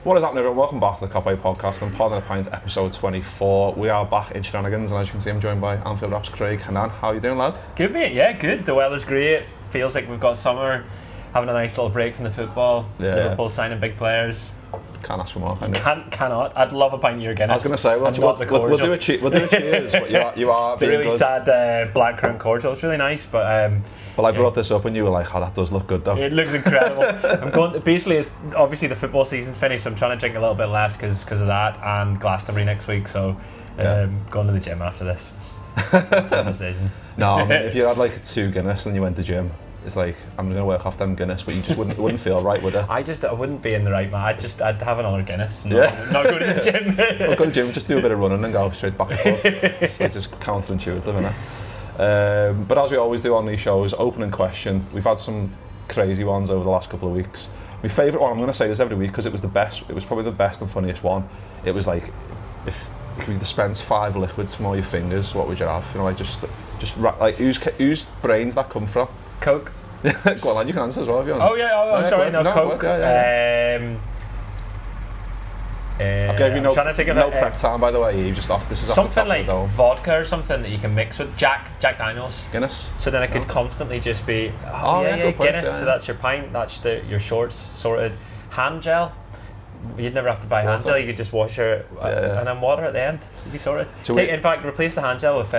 What is happening, everyone? Welcome back to the Copway Podcast and Pod and a Pint, episode 24. We are back in Shenanigans, and as you can see, I'm joined by Anfield Rap's Craig Hannan. How are you doing, lad? Good, mate. Yeah, good. The weather's great. Feels like we've got summer, having a nice little break from the football. Yeah. Liverpool signing big players. Can't ask for more, can you? Cannot. I'd love a pint of your Guinness. I was going to say, we'll do a cheers, but you are it's a really good. sad black crown cordial. It's really nice, but... Well, I brought this up and you were like, oh, that does look good though. It looks incredible. Basically, it's obviously the football season's finished, so I'm trying to drink a little bit less because of that, and Glastonbury next week, so going to the gym after this. Decision. No, I mean, if you had like 2 Guinness and you went to gym, it's like, I'm going to work off them Guinness, but you just wouldn't feel right, would it? I wouldn't be in the right man. I'd have another Guinness. Not go to the gym. Not go to the gym, just do a bit of running and go straight back and forth. It's like just counterintuitive, isn't it? But as we always do on these shows, opening question. We've had some crazy ones over the last couple of weeks. My favourite one, I'm going to say this every week because it was the best. It was probably the best and funniest one. It was like, if you could dispense 5 liquids from all your fingers, what would you have? You know, like just like whose brains that come from? Coke. Go on, lad, you can answer as well if you want. Oh yeah, sorry, no, Coke. I gave you no prep time, by the way. You just off. This is something like vodka or something that you can mix with Jack Daniels. Guinness. So then it could constantly just be Guinness. So that's your pint. That's your shorts sorted. Hand gel. You'd never have to buy hand gel. You could just wash your and then water at the end. You'd be sorted. In fact, replace the hand gel with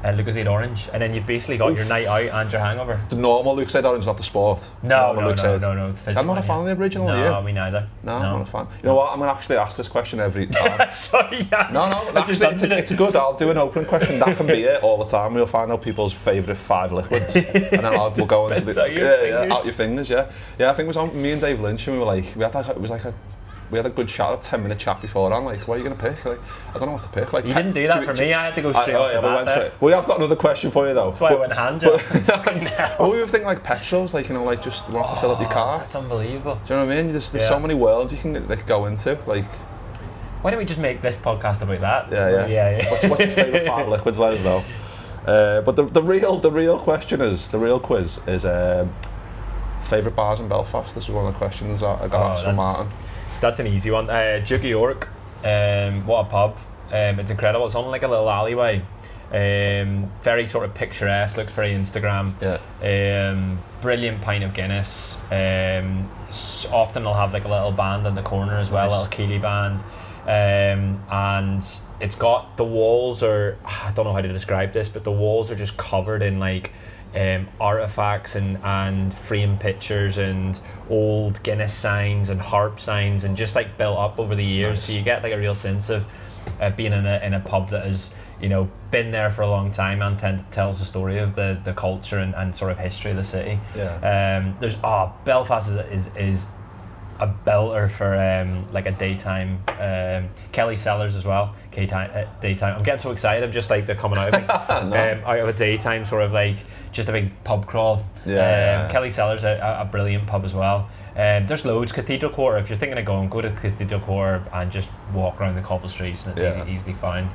Lucozade Orange, and then you've basically got your night out and your hangover. The normal Lucozade Orange, not the sport. No. I'm not a fan of the original. No, me neither. No, I'm not a fan. You know what? I'm going to actually ask this question every time. Sorry, yeah. No. Actually, it's a good. I'll do an opening question. That can be it all the time. We'll find out people's favourite 5 liquids, and then we'll go into the out your fingers. Yeah. I think it was on me and Dave Lynch, and we were like, we had a good chat, a 10-minute chat beforehand. Like, what are you going to pick? Like, I don't know what to pick. Like, you didn't do that for me. I had to go straight off the bat. We have got another question for you though. That's why I went hand gel. Well, we were thinking like petrols, like, you know, like just want to fill up your car. That's unbelievable. Do you know what I mean? There's so many worlds you can go into. Like, why don't we just make this podcast about that? Yeah. What's your favourite 5 liquids? Let us know. But the real question is, the real quiz is favourite bars in Belfast. This was one of the questions that I got asked from Martin. That's an easy one. Duke of York, what a pub. It's incredible. It's on like a little alleyway. Very sort of picturesque, looks very Instagram. Brilliant pint of Guinness. Often they'll have like a little band in the corner as well, a little Keeley band. And it's got, the walls are, I don't know how to describe this, but the walls are just covered in like artifacts and frame pictures and old Guinness signs and harp signs, and just like built up over the years. Nice. So you get like a real sense of being in a pub that has, you know, been there for a long time and tells the story of the culture and sort of history of the city. Belfast is a belter for like a daytime. Kelly Sellers as well. Daytime. I'm getting so excited. I'm just like they're coming out of out of a daytime sort of like just a big pub crawl. Kelly Sellers, a brilliant pub as well. There's loads. Cathedral Quarter. If you're thinking of going, go to Cathedral Quarter and just walk around the cobble streets, and it's easily found.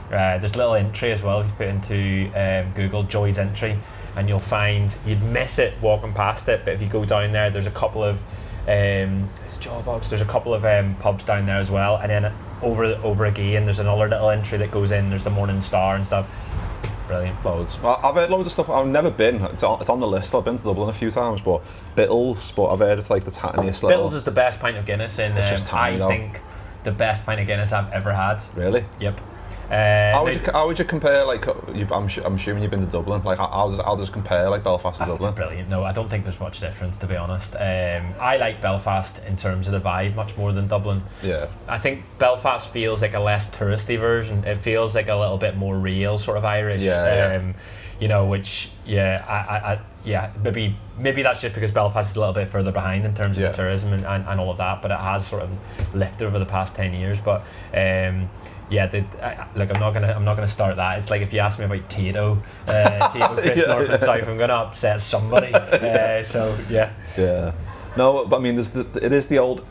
There's a little entry as well. If you put into Google Joy's Entry, and you'll find you'd miss it walking past it. But if you go down there, there's a couple of it's Jawbox. There's a couple of pubs down there as well, and then over again, there's another little entry that goes in. There's the Morning Star and stuff. Brilliant. Loads. Well, I've heard loads of stuff. I've never been. It's on the list. I've been to Dublin a few times, but Bittles. But I've heard it's like the tiniest little. Bittles is the best pint of Guinness, and it's just tiny, I think the best pint of Guinness I've ever had. Really? Yep. How would you compare? Like, I'm assuming you've been to Dublin. Like, how does compare like Belfast to Dublin? Brilliant. No, I don't think there's much difference, to be honest. I like Belfast in terms of the vibe much more than Dublin. Yeah. I think Belfast feels like a less touristy version. It feels like a little bit more real, sort of Irish. You know, which maybe that's just because Belfast is a little bit further behind in terms of the tourism and all of that. But it has sort of lifted over the past 10 years. But look, I'm not gonna start that. It's like if you ask me about Tito, Chris North and South, I'm gonna upset somebody. No, but I mean, it is the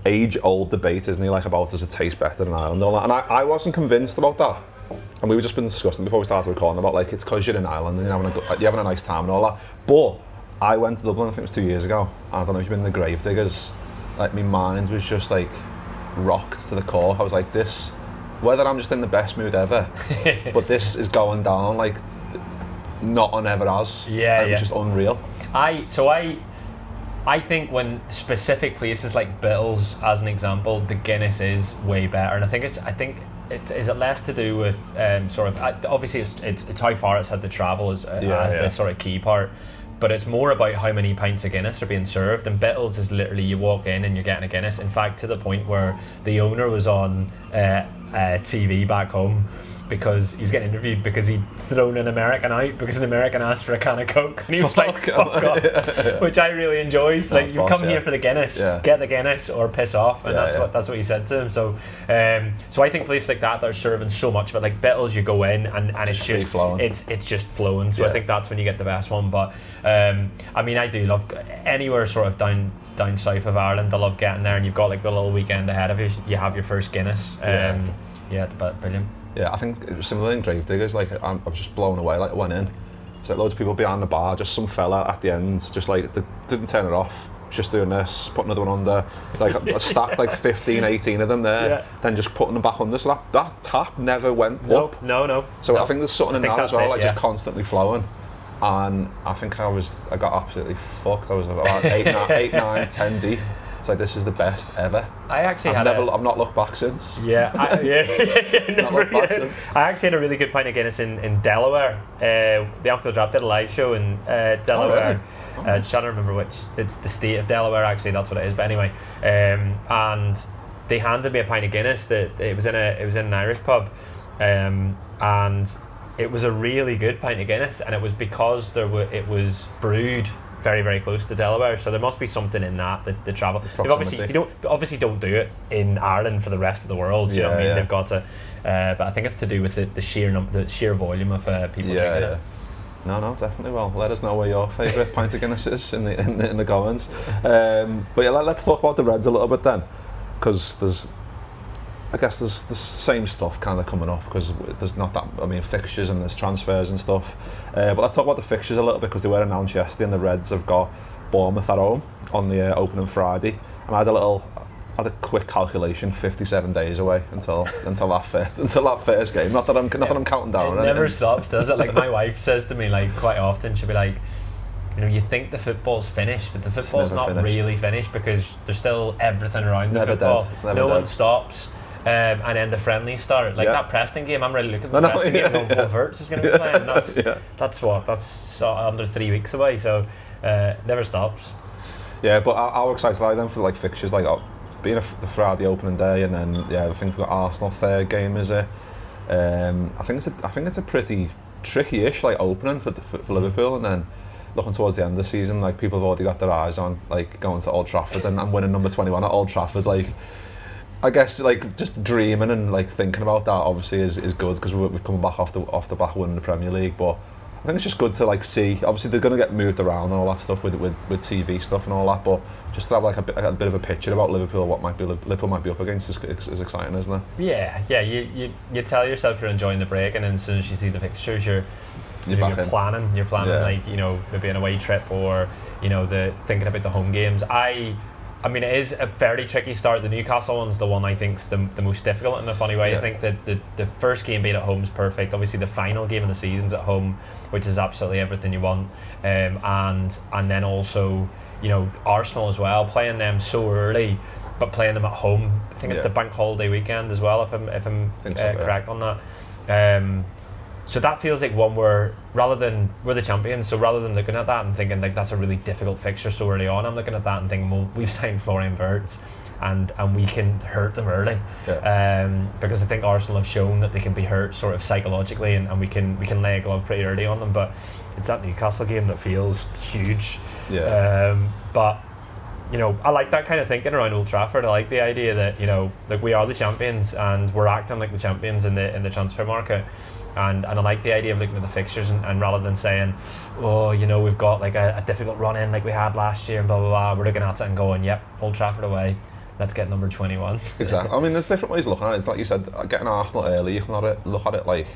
age-old debate, isn't it? Like, about does it taste better than Ireland? And I wasn't convinced about that. And we were just been discussing before we started recording about like it's because you're in Ireland and you're having a nice time and all that. But I went to Dublin, I think it was 2 years ago. And I don't know if you've been in the Gravediggers. like my mind was just like rocked to the core. I was like, this, whether I'm just in the best mood ever, but this is going down like not on ever has. Yeah, It was just unreal. I think when specific places like Bittles, as an example, the Guinness is way better, and I think is it less to do with sort of obviously it's how far it's had to travel as the sort of key part, but it's more about how many pints of Guinness are being served. And Bittles is literally you walk in and you're getting a Guinness. In fact, to the point where the owner was on TV back home because he was getting interviewed because he'd thrown an American out because an American asked for a can of Coke, and he was like, fuck off, which I really enjoyed. Like, you come here for the Guinness, get the Guinness or piss off, and that's what he said to him. So so I think places like that are serving so much of it, like Bittles, you go in and it's just flowing. It's just flowing. So I think that's when you get the best one. But I mean, I do love anywhere sort of down south of Ireland. I love getting there, and you've got like the little weekend ahead of you. You have your first Guinness. It's brilliant. Yeah, I think it was similar in Gravediggers. Like, I was just blown away. Like, I went in, there's like loads of people behind the bar, just some fella at the end, just like didn't turn it off, just doing this, put another one under, like a stack like 15, 18 of them there, then just putting them back under. So that tap never went up. No. So I think there's something in that as well, like just constantly flowing. And I think I got absolutely fucked. I was about 8, 9, 10 deep. It's like, this is the best ever. I've not looked back since. I actually had a really good pint of Guinness in Delaware. The Anfield Drop did a live show in Delaware. Oh, really? I'm trying to remember which. It's the state of Delaware, actually. That's what it is. But anyway, and they handed me a pint of Guinness. It was in an Irish pub, and it was a really good pint of Guinness, and it was because it was brewed very, very close to Delaware, so there must be something in that the travel. They obviously don't do it in Ireland for the rest of the world. You know what I mean? They've got to, but I think it's to do with the sheer volume of people drinking it. No, definitely. Well, let us know where your favourite pint of Guinness is in the comments. But yeah, let's talk about the Reds a little bit then, because there's the same stuff kind of coming up, because there's not that, fixtures and there's transfers and stuff. But let's talk about the fixtures a little bit, because they were announced yesterday, and the Reds have got Bournemouth at home on the opening Friday. And I had a quick calculation, 57 days away until that first game. Not that I'm counting down. It never stops, does it? Like, my wife says to me, like, quite often, she'll be like, you know, you think the football's finished, but the football's not really finished, because there's still everything around the football. No one stops. And then the friendlies start. Like that Preston game, I'm really looking at the Preston game and going, Wirtz is going to be playing. That's under 3 weeks away, so never stops. Yeah, but how excited are you then for like fixtures, like being the Friday opening day, and then I think we've got Arsenal third game, is it? I think it's a pretty tricky-ish like opening for Liverpool, and then looking towards the end of the season, like people have already got their eyes on like going to Old Trafford and winning number 21 at Old Trafford. Like, I guess like just dreaming and like thinking about that obviously is good, because we've come back off the back winning the Premier League. But I think it's just good to like see. Obviously they're going to get moved around and all that stuff with TV stuff and all that. But just to have like a bit of a picture about Liverpool, what Liverpool might be up against is exciting, isn't it? Yeah. You tell yourself you're enjoying the break, and then as soon as you see the fixtures, you're planning. You're planning like, you know, maybe an away trip, or you know, thinking about the home games. I mean, it is a fairly tricky start. The Newcastle one's the one I think's the most difficult in a funny way. I think that the first game being at home is perfect. Obviously, the final game of the season's at home, which is absolutely everything you want. And then also, you know, Arsenal as well, playing them so early, but playing them at home. I think it's the bank holiday weekend as well, if I'm correct on that. So that feels like one where, rather than we're the champions, so rather than looking at that and thinking like that's a really difficult fixture so early on, I'm looking at that and thinking, well, we've signed Florian Wirtz, and we can hurt them early, because I think Arsenal have shown that they can be hurt sort of psychologically, and we can lay a glove pretty early on them. But it's that Newcastle game that feels huge. But you know, I like that kind of thinking around Old Trafford. I like the idea that, you know, like we are the champions and we're acting like the champions in the transfer market. And I like the idea of looking at the fixtures and rather than saying, oh, you know, we've got like a difficult run in like we had last year and blah blah blah, we're looking at it and going, yep, Old Trafford away, let's get number 21. Exactly. I mean, there's different ways of looking at it. It's like you said, getting Arsenal early, you can look at it like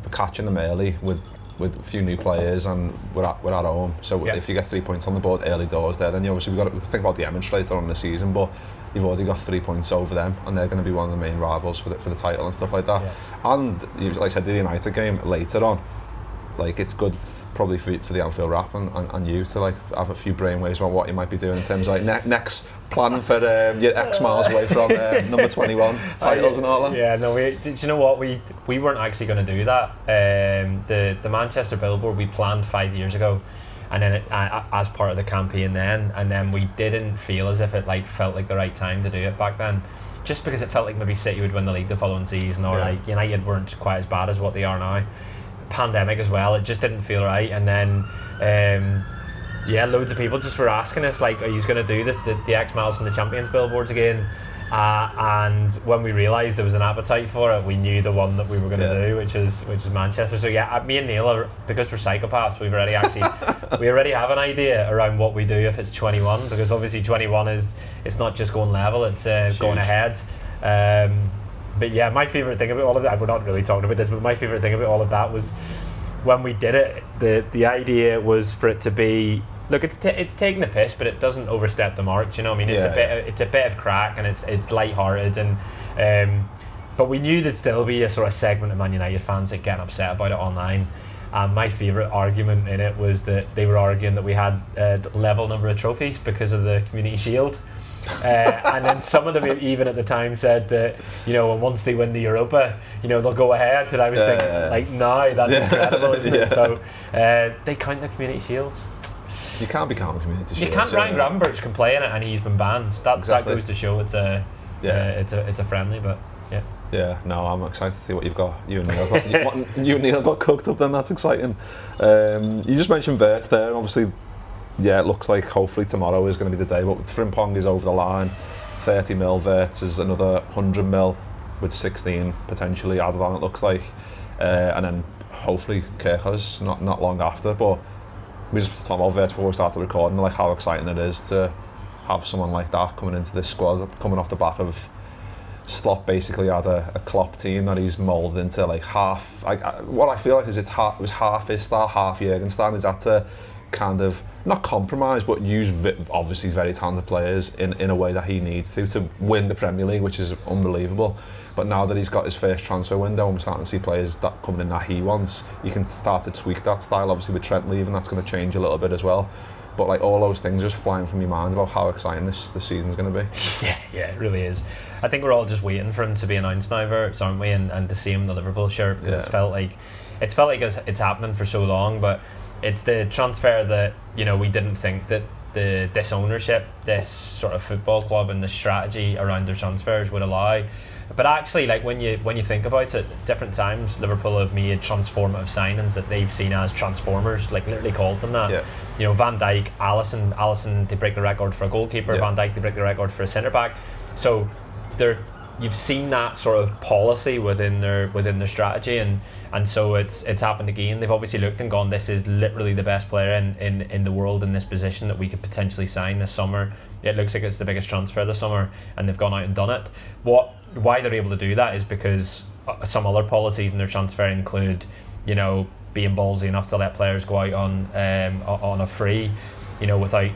for catching them early with with a few new players, and we're at home. So if you get 3 points on the board early doors there, then you obviously we've got to think about the Emirates later on in the season, but you've already got 3 points over them, and they're going to be one of the main rivals for the title and stuff like that. And like I said, the United game later on, like it's good probably for the Anfield Wrap and you to like have a few brainwaves about what you might be doing in terms of like next plan for your X miles away from number 21 titles and all that. Yeah, no, do you know what, we weren't actually going to do that. The Manchester billboard we planned 5 years ago, and then as part of the campaign then, and then we didn't feel as if it like felt like the right time to do it back then, just because it felt like maybe City would win the league the following season, or like United weren't quite as bad as what they are now. Pandemic as well, it just didn't feel right. And then loads of people just were asking us like, are you going to do the X miles from the Champions billboards again? And when we realised there was an appetite for it, we knew the one that we were going to do, which is Manchester. So me and Neil are, because we're psychopaths, we already have an idea around what we do if it's 21, because obviously 21 it's not just going level, it's going ahead. But yeah, my favourite thing about all of that, we're not really talking about this, but my favourite thing about all of that was when we did it, the idea was for it to be, look, it's taking the piss, but it doesn't overstep the mark. Do you know what I mean? It's a bit of crack, and it's light-hearted, and but we knew there'd still be a sort of segment of Man United fans that getting upset about it online. And my favourite argument in it was that they were arguing that we had a level number of trophies because of the Community Shield. And then some of them even at the time said that, you know, once they win the Europa, you know, they'll go ahead. And I was thinking, like, no, that's incredible, isn't it? So they count the Community Shields. You can't be counting Community Shields. You can't. Ryan Gravenberch can play in it, and he's been banned. That goes to show it's a friendly, but yeah. Yeah, no, I'm excited to see what you've got. You and Neil got cooked up. Then that's exciting. You just mentioned Wirtz there, and obviously. Yeah, it looks like hopefully tomorrow is going to be the day, but Frimpong is over the line, 30 mil, Wirtz is another 100 mil with 16 potentially added on, it looks like, and then hopefully Kerkez not long after. But we just talked about Wirtz before we started recording, like how exciting it is to have someone like that coming into this squad, coming off the back of Slot basically had a Klopp team that he's moulded into like half. What I feel like is it was half his style, half Jurgen's style. Is that to kind of not compromise but use obviously very talented players in a way that he needs to win the Premier League, which is unbelievable. But now that he's got his first transfer window and we're starting to see players that coming in that he wants, you can start to tweak that style. Obviously with Trent leaving, that's going to change a little bit as well. But like all those things just flying from your mind about how exciting this season's going to be. Yeah, it really is. I think we're all just waiting for him to be announced now, Wirtz, aren't we? And to see him in the Liverpool shirt, because it's felt like it's happening for so long. But it's the transfer that, you know, we didn't think that this ownership, this sort of football club, and the strategy around their transfers would allow. But actually, like when you think about it, different times Liverpool have made transformative signings that they've seen as transformers, like literally called them that. Yeah. You know, Van Dijk, Alisson, they break the record for a goalkeeper. Van Dijk, they break the record for a centre back. So you've seen that sort of policy within their strategy, and so it's happened again. They've obviously looked and gone, this is literally the best player in the world in this position that we could potentially sign this summer. It looks like it's the biggest transfer this summer, and they've gone out and done it. Why they're able to do that is because some other policies in their transfer include, you know, being ballsy enough to let players go out on a free, you know, without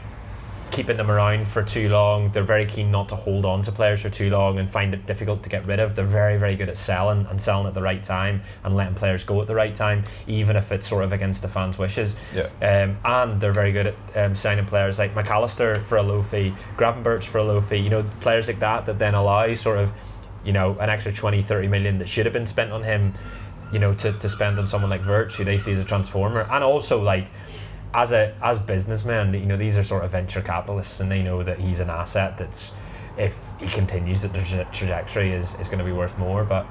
keeping them around for too long. They're very keen not to hold on to players for too long and find it difficult to get rid of. They're very, very good at selling at the right time and letting players go at the right time, even if it's sort of against the fans' wishes. And they're very good at signing players like McAllister for a low fee, Gravenberch for a low fee, you know, players like that then allow sort of, you know, an extra 20-30 million that should have been spent on him, you know, to spend on someone like Wirtz, who they see as a transformer. And also, like, as businessmen, you know, these are sort of venture capitalists, and they know that he's an asset that's, if he continues that the trajectory is going to be worth more. But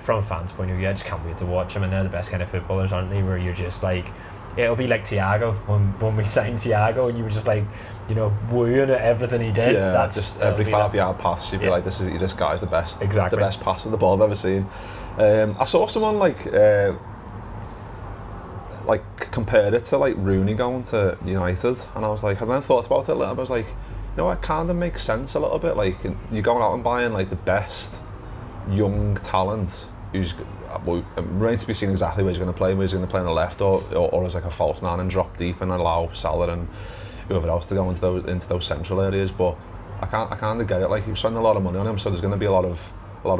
from a fan's point of view, I just can't wait to watch him, and they're the best kind of footballers, aren't they, where you're just like, it'll be like Thiago when we signed Thiago, and you were just like, you know, wooing at everything he did. Yeah, that's just every 5-yard pass you'd be like, this guy's the best. Exactly. The best pass of the ball I've ever seen. I saw someone like compared it to like Rooney going to United, and I was like, I then thought about it a little bit. I was like, you know, it kind of makes sense a little bit. Like, you're going out and buying like the best young talent who's it remains to be seen exactly where he's going to play. Whether he's going to play on the left or as like a false nine and drop deep and allow Salah and whoever else to go into those central areas. But I kind of get it. Like, he was spending a lot of money on him, so there's going to be a lot of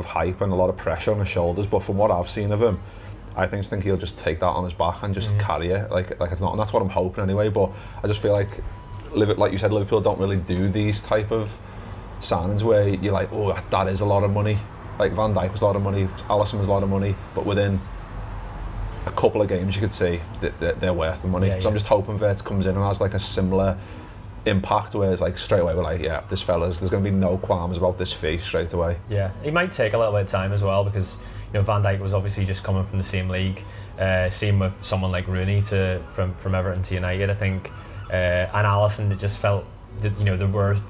hype and a lot of pressure on his shoulders. But from what I've seen of him, I think he'll just take that on his back and just carry it. Like it's not, and that's what I'm hoping anyway. But I just feel like you said, Liverpool don't really do these type of signings where you're like, oh, that is a lot of money. Like Van Dijk was a lot of money, Alisson was a lot of money, but within a couple of games you could see that they're worth the money. So I'm just hoping Wirtz comes in and has like a similar impact, where it's like straight away we're like, yeah, there's going to be no qualms about this fee straight away. Yeah, it might take a little bit of time as well, because Van Dijk was obviously just coming from the same league. Same with someone like Rooney from Everton to United, I think. And Alisson, it just felt that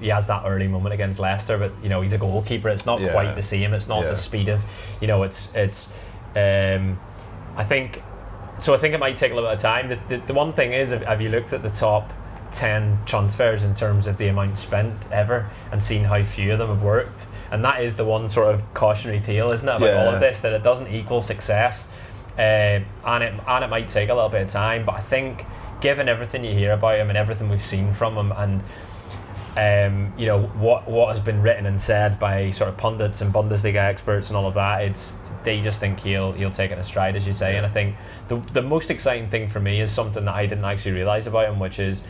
he has that early moment against Leicester, but he's a goalkeeper. It's not quite the same. It's not the speed of it's. I think it might take a little bit of time. The one thing is, have you looked at the top 10 transfers in terms of the amount spent ever and seen how few of them have worked? And that is the one sort of cautionary tale, isn't it, about all of this, that it doesn't equal success, and it might take a little bit of time. But I think, given everything you hear about him and everything we've seen from him, and what has been written and said by sort of pundits and Bundesliga experts and all of that, they just think he'll take it in stride, as you say. And I think the most exciting thing for me is something that I didn't actually realise about him, which is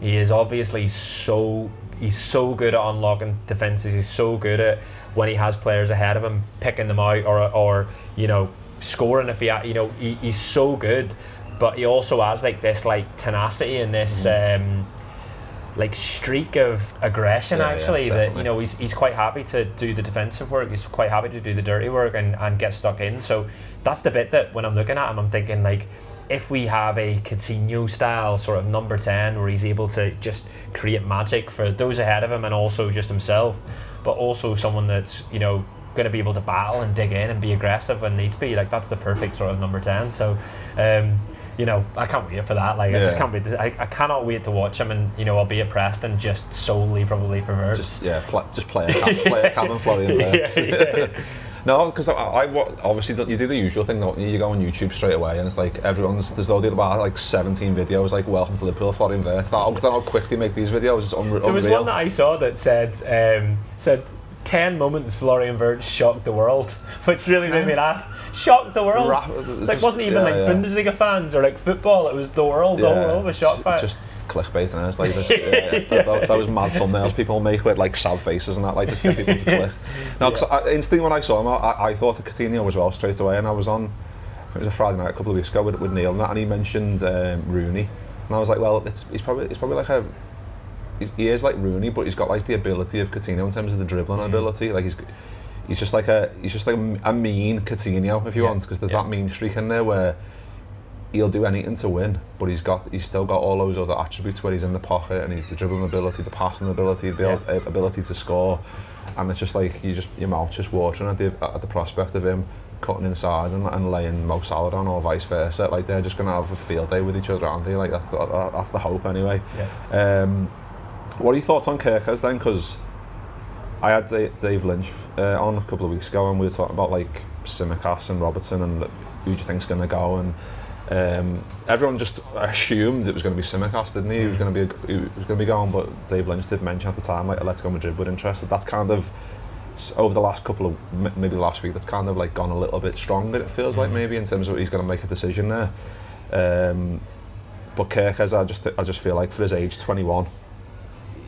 he is obviously he's so good at unlocking defences. He's so good at, when he has players ahead of him, picking them out or scoring if he's so good. But he also has like this like tenacity and this like streak of aggression that he's quite happy to do the defensive work. He's quite happy to do the dirty work and get stuck in. So that's the bit that when I'm looking at him, I'm thinking, like, if we have a Coutinho style sort of number 10 where he's able to just create magic for those ahead of him and also just himself, but also someone that's going to be able to battle and dig in and be aggressive when needs be, like, that's the perfect sort of number 10. So I can't wait for that. Like, I just can't wait. I cannot wait to watch him, and I'll be at Preston just solely probably for Wirtz. Just play a cam and Florian Wirtz. No, because I obviously you do the usual thing, don't you? You go on YouTube straight away, and it's like there's all the about like 17 videos like "Welcome to Liverpool, Florian Wirtz." How quick they make these videos is unreal. There was one that I saw that said 10 moments Florian Wirtz shocked the world, which really made me laugh. Shocked the world. Like, wasn't even Bundesliga fans or like football. It was the world. The whole world was shocked by it. Just clickbait, and it's like that was mad thumbnails people make with like sad faces and that, like, just to get people to click. No, because instantly when I saw him, I thought of Coutinho as well straight away, and I was on. It was a Friday night a couple of weeks ago with Neil and that, and he mentioned Rooney, and I was like, well, he's probably like he is like Rooney, but he's got like the ability of Coutinho in terms of the dribbling ability. Like he's just like a mean Coutinho, if you want, because there's that mean streak in there where he'll do anything to win, but he's still got all those other attributes where he's in the pocket and he's the dribbling ability, the passing ability, the ability to score, and it's just like your mouth's just watering at the prospect of him cutting inside and laying Mo Salah on, or vice versa. Like, they're just gonna have a field day with each other, aren't they? Like, that's the hope anyway. What are your thoughts on Kerkez then? Because I had Dave Lynch on a couple of weeks ago, and we were talking about like Tsimikas and Robertson and who do you think's going to go, and everyone just assumed it was going to be Tsimikas, didn't he? He was going to be going, but Dave Lynch did mention at the time like Atletico Madrid were interested. That's kind of over the last couple of maybe last week. That's kind of like gone a little bit stronger. It feels like maybe in terms of he's going to make a decision there. But Kerkez, I just feel like for his age, 21.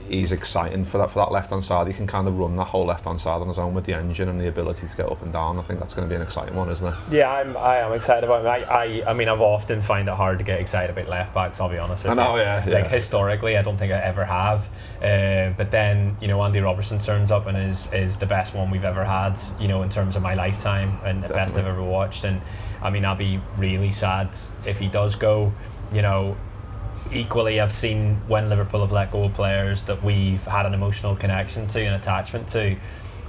He's exciting for that left hand side. He can kind of run that whole left hand side on his own with the engine and the ability to get up and down. I think that's going to be an exciting one, isn't it? Yeah, I am excited about him. I mean, I've often find it hard to get excited about left backs, I'll be honest. I know, yeah. Like, historically, I don't think I ever have. But then, Andy Robertson turns up and is the best one we've ever had, in terms of my lifetime, and the best I've ever watched. And I mean, I'll be really sad if he does go. Equally, I've seen when Liverpool have let go of players that we've had an emotional connection to and attachment to,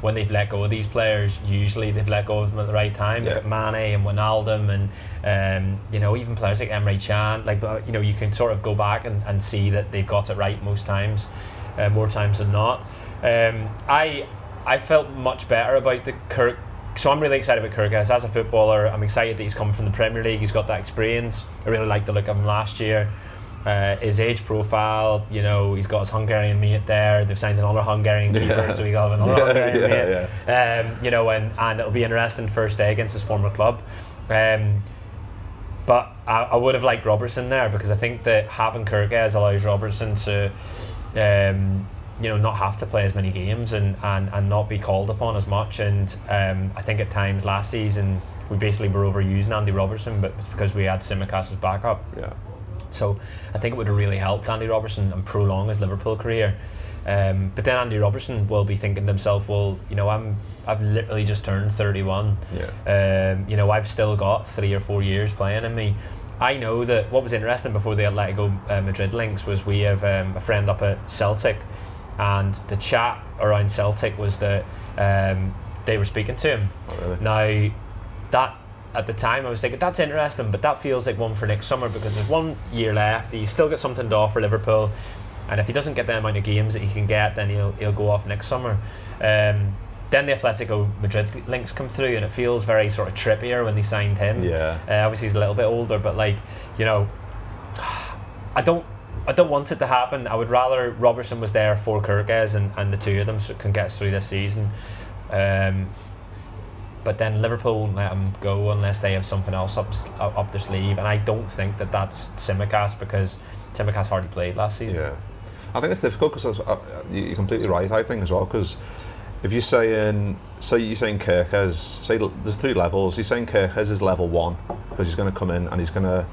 when they've let go of these players, usually they've let go of them at the right time. Look at Mane and Wijnaldum and even players like Emre Can. Like, you can sort of go back and see that they've got it right most times, more times than not. I felt much better about the So I'm really excited about Kerkez as a footballer. I'm excited that he's coming from the Premier League. He's got that experience. I really liked the look of him last year. His age profile, he's got his Hungarian mate there. They've signed another Hungarian keeper, so we got another Hungarian mate. And it'll be interesting first day against his former club. But I would have liked Robertson there, because I think that having Kerkez allows Robertson to not have to play as many games and not be called upon as much. And I think at times last season we basically were overusing Andy Robertson, but it's because we had Tsimikas as backup. Yeah. So I think it would have really helped Andy Robertson and prolong his Liverpool career. But then Andy Robertson will be thinking to himself, well, I've literally just turned 31. Yeah. I've still got 3 or 4 years playing in me. I know that what was interesting before the Atletico Madrid links was we have a friend up at Celtic, and the chat around Celtic was that they were speaking to him. Oh, really? Now, that at the time I was thinking, that's interesting, but that feels like one for next summer, because there's 1 year left. He's still got something to offer Liverpool, and if he doesn't get the amount of games that he can get, then he'll go off next summer. Then the Atletico Madrid links come through, and it feels very sort of Trippier when they signed him. Yeah. Obviously he's a little bit older, but I don't want it to happen. I would rather Robertson was there for Kerkez and the two of them can get us through this season. But then Liverpool won't let him go unless they have something else up their sleeve, and I don't think that that's Tsimikas, because Tsimikas hardly played last season. Yeah, I think it's difficult because you're completely right. I think as well, because if you're saying, you're saying Kerkez, say there's 3 levels. You're saying Kerkez is level 1 because he's going to come in and he's going to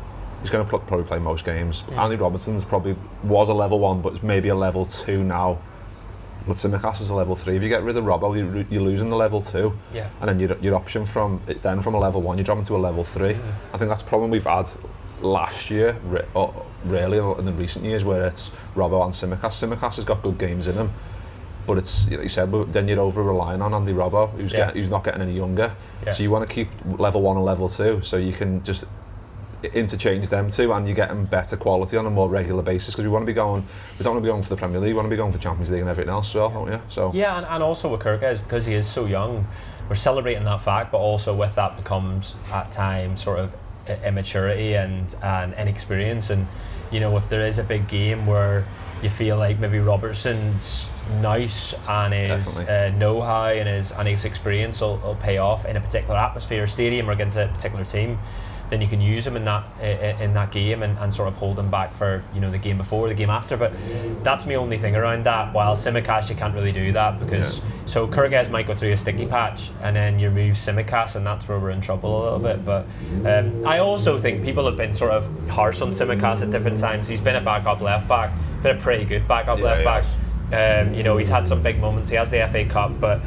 probably play most games. Andy Robertson's probably was a level 1, but maybe a level 2 now. But Tsimikas is a level 3. If you get rid of Robbo, you're losing the level 2. Yeah. And then your option from a level 1, you're dropping to a level 3. I think that's the problem we've had last year, really in the recent years, where it's Robbo and Tsimikas. Tsimikas has got good games in him, but it's, like you said, but then you're over relying on Andy Robbo, who's not getting any younger. Yeah. So you want to keep level 1 and level 2, so you can just interchange them two, and you're getting better quality on a more regular basis, because we don't want to be going for the Premier League, we want to be going for Champions League and everything else as well, don't we? So and also with Kerkez, because he is so young, we're celebrating that fact, but also with that becomes at times sort of immaturity and inexperience. And if there is a big game where you feel like maybe Robertson's nice and his know-how and his experience will pay off in a particular atmosphere, stadium, or against a particular team, then you can use him in that game and sort of hold him back for the game before, the game after. But that's my only thing around that. While Tsimikas, you can't really do that, because so Kerkez might go through a sticky patch and then you remove Tsimikas, and that's where we're in trouble a little bit. But I also think people have been sort of harsh on Tsimikas at different times. He's been a backup left back, been a pretty good backup left back. He's had some big moments. He has the FA Cup, but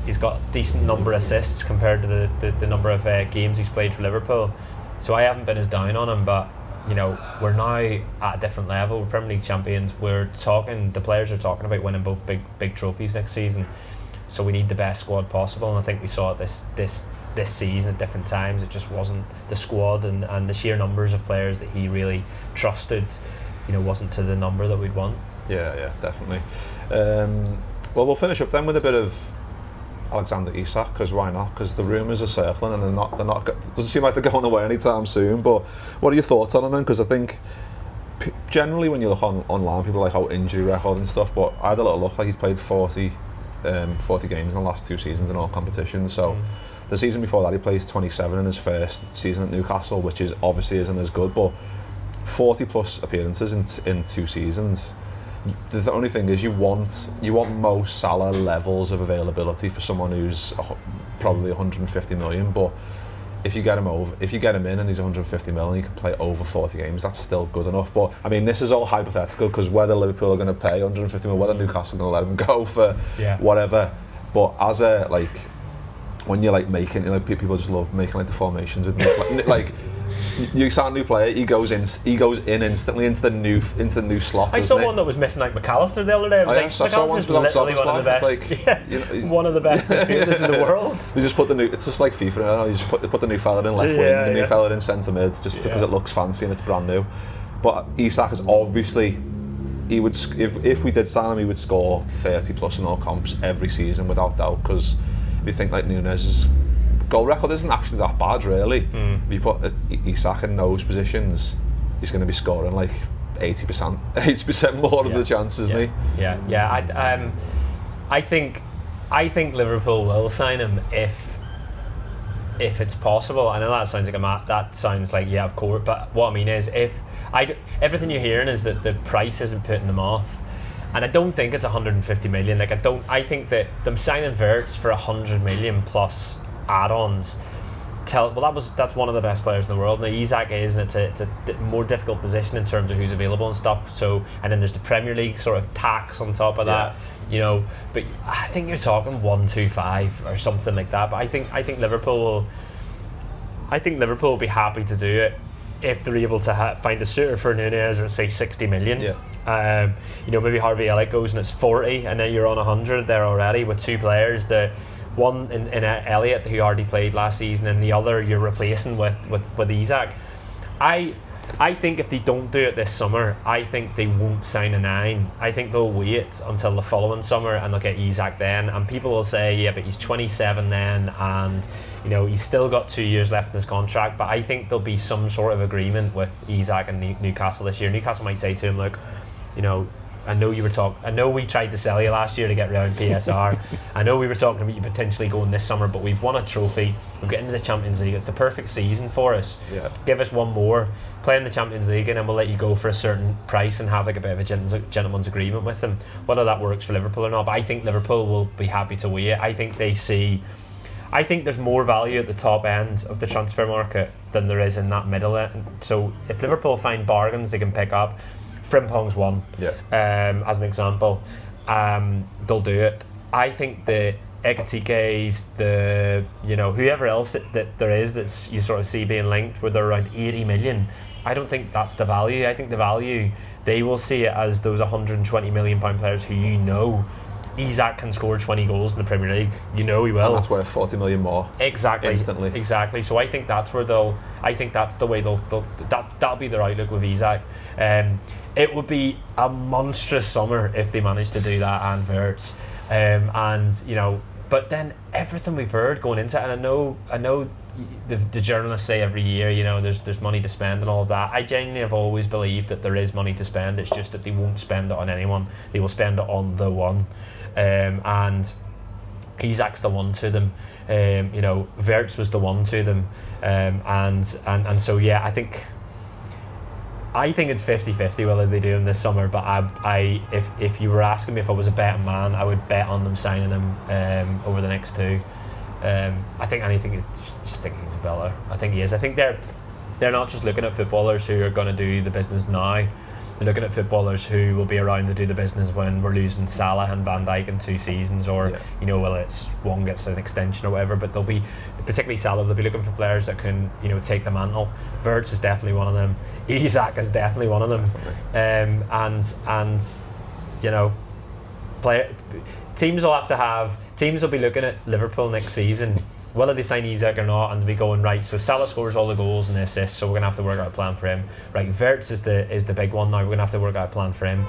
he's got a decent number of assists compared to the number of games he's played for Liverpool. So I haven't been as down on him, but we're now at a different level. We're Premier League champions. The players are talking about winning both big trophies next season. So we need the best squad possible, and I think we saw it this season at different times. It just wasn't the squad, and the sheer numbers of players that he really trusted, wasn't to the number that we'd want. Yeah, definitely. Well, we'll finish up then with a bit of Alexander Isak, because why not? Because the rumours are circling, and they're not. Doesn't seem like they're going away anytime soon. But what are your thoughts on him then? Because I think generally when you look online, people are like, injury record and stuff. But I had a little look, like he's played 40 games in the last 2 seasons in all competitions. So the season before that, he plays 27 in his first season at Newcastle, which is obviously isn't as good. But 40 plus appearances in 2 seasons. The only thing is you want Mo Salah levels of availability for someone who's probably 150 million, but if you get him in and he's 150 million, he can play over 40 games, that's still good enough. But I mean, this is all hypothetical, because whether Liverpool are going to pay 150 million, whether Newcastle are going to let him go for whatever, but as a when you're making, people just love making the formations with you sign a new player, he goes in instantly into the new slot. I saw one that was missing McAllister the other day. McAllister's literally one of the best. One of the best midfielders in the world. They just put it's just like FIFA. You just put the new fella in left wing, the new fella in centre mid, just because it looks fancy and it's brand new. But Isak is obviously, he would, if we did sign him, he would score 30 plus in all comps every season without doubt, because you think like Nunez's goal record isn't actually that bad, really. If you put Isak in those positions, he's going to be scoring like 80% more of the chances, isn't he? Yeah. I think Liverpool will sign him if it's possible. I know that sounds like of course. But what I mean is, everything you're hearing is that the price isn't putting them off. And I don't think it's 150 million. I think that them signing Wirtz for 100 million plus add-ons. That's one of the best players in the world. Now Isak is, and it's a more difficult position in terms of who's available and stuff. So, and then there's the Premier League sort of tax on top of that. But I think you're talking 125 or something like that. But I think Liverpool will be happy to do it if they're able to find a suitor for Nunez at say 60 million. Maybe Harvey Elliott goes and it's 40, and then you're on 100 there already with two players. The one in Elliott who already played last season, and the other you're replacing with Isak. I think if they don't do it this summer, I think they won't sign a 9. I think they'll wait until the following summer and they'll get Isak then. And people will say, yeah, but he's 27 then, and he's still got 2 years left in his contract. But I think there'll be some sort of agreement with Isak and Newcastle this year. Newcastle might say to him, look, I know we tried to sell you last year to get around PSR. I know we were talking about you potentially going this summer, but we've won a trophy. We've got into the Champions League. It's the perfect season for us. Yeah. Give us one more, play in the Champions League, and then we'll let you go for a certain price and have like a bit of a gentleman's agreement with them. Whether that works for Liverpool or not, but I think Liverpool will be happy to wait. I think there's more value at the top end of the transfer market than there is in that middle end. So if Liverpool find bargains they can pick up, Frimpong's one, as an example, they'll do it. I think the Ekatike's, whoever else that there is that you sort of see being linked with around 80 million, I don't think that's the value. I think the value, they will see it as those 120 million pound players who Isak can score 20 goals in the Premier League. He will. And that's worth 40 million more. Exactly. Instantly. Exactly. So I think that's where that'll be their outlook with Isak. It would be a monstrous summer if they managed to do that and Wirtz. But then everything we've heard going into it, and I know the journalists say every year, there's money to spend and all of that. I genuinely have always believed that there is money to spend. It's just that they won't spend it on anyone. They will spend it on the one. And Isak's the one to them. Wirtz was the one to them. And so I think it's 50-50 whether they do him this summer, but if you were asking me if I was a betting man, I would bet on them signing him over the next two. I think just think he's a belter. I think he is. I think they're not just looking at footballers who are going to do the business now. They're looking at footballers who will be around to do the business when we're losing Salah and Van Dijk in 2 seasons, or whether it's one gets an extension or whatever. But they'll be, particularly Salah, they'll be looking for players that can take the mantle. Wirtz is definitely one of them. Isak is definitely one of them. Teams will be looking at Liverpool next season, whether they sign Isak or not, and they'll be going, right, so Salah scores all the goals and the assists, so we're going to have to work out a plan for him. Right, Wirtz is the big one now, we're going to have to work out a plan for him.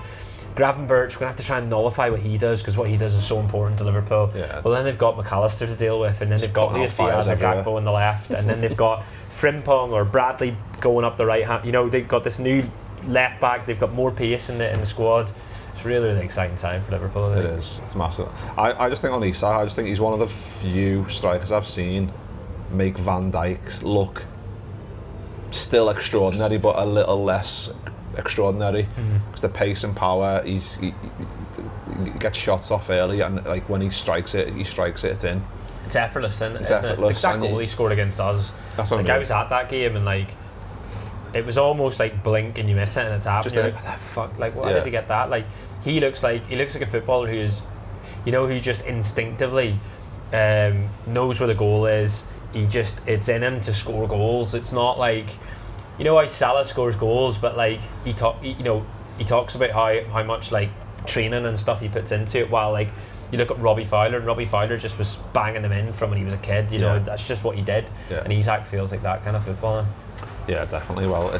Gravenberch, we're going to have to try and nullify what he does, because what he does is so important to Liverpool. Well, then they've got McAllister to deal with, and then they've got Luis Diaz and Gakpo on the left, and then they've got Frimpong or Bradley going up the right hand. They've got this new left back, they've got more pace in the squad. It's really, really exciting time for Liverpool. It is. It's massive. I just think on Isak, I just think he's one of the few strikers I've seen make Van Dijk look still extraordinary, but a little less extraordinary. Because the pace and power, he gets shots off early, and like when he strikes it, it's in. It's effortless, isn't it? Like that goal he scored against us. That's what I mean. I was at that game, and it was almost like blink and you miss it and it's happened. You're like, what the fuck? Like, why did he get that? Like, he looks like a footballer who just instinctively knows where the goal is. It's in him to score goals. It's not like, how Salah scores goals, but like he talks about how much like training and stuff he puts into it, while like you look at Robbie Fowler, and Robbie Fowler just was banging them in from when he was a kid. That's just what he did. And Isak feels like that kind of footballer. Yeah, definitely. Well,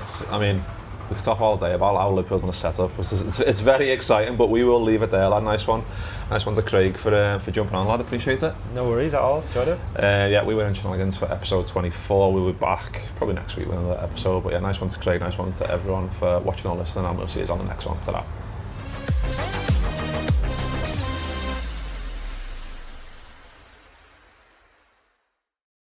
we could talk all day about how Liverpool going to set up. It's very exciting, but we will leave it there, lad. Nice one to Craig for jumping on, lad. Appreciate it. No worries at all. Enjoyed it. Yeah, we were in Shenanigans for episode 24. We'll be back probably next week with another episode. But yeah, nice one to Craig, nice one to everyone for watching or listening, and we'll see you on the next one. Ta-ra.